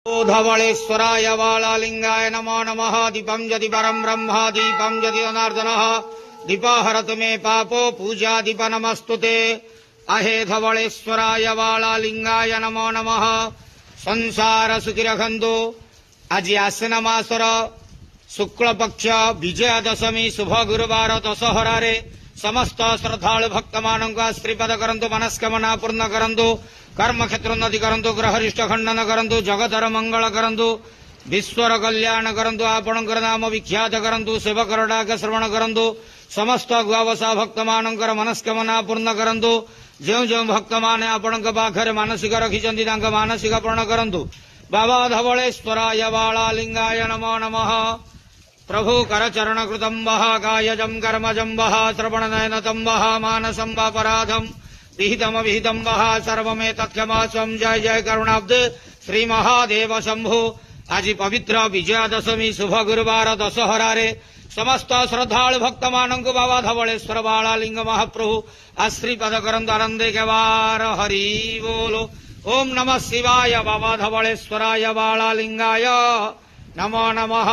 धवलेश्वराय बालालिंगाय नमो नमः। दीपं यदि परं ब्रह्म दीपं यदि जनार्दनः दीपहरतु मे पापो पूजा दीप नमस्तुते। अहे धवलेश्वराय बालालिंगाय नमो नमः। संसार सुखी रखंतु। आज आश्विन मासर शुक्ल पक्ष विजया दशमी शुभ गुरुवार दशहरा रे समस्त श्रद्धालु भक्त मानक श्रीपद करंतु मनस्कामना पूर्ण करंतु कर्म क्षेत्र उन्नति करंतु ग्रहरिष्ट खंडन करंतु जगतर मंगल करंतु विश्वर कल्याण करंतु आपणकर नाम विख्यात करंतु सेवकर डाक श्रवण करंतु समस्त गुआवसा भक्त मानकर मनस्कामना पूर्ण करंतु जो जो भक्त माने आपणक पाखरे मानसिक रखिचंती तांका मानसिक पूर्ण करंतु। बाबा धवलेश्वराय बालालिंगाय नमो नमः। प्रभु करचरण कृतं वः कायजं कर्मजं वः श्रवणनयनतं वः मानसं वापराधं विहितमविहितं वः सर्वमेतत्क्षमास्वं। जय जय करुणाब्द श्री महादेव शंभु। आज पवित्र विजयादशमी शुभ गुरुवार दशहरा रे समस्त श्रद्धालु भक्त मानक बाबा धवलेश्वर बालालिंग महाप्रभु आश्रीपद करंतु आनंदे केवार हरि बोलो। ओम नमः शिवाय। बाबा धवलेश्वराय बालालिंगाय नमो नमः।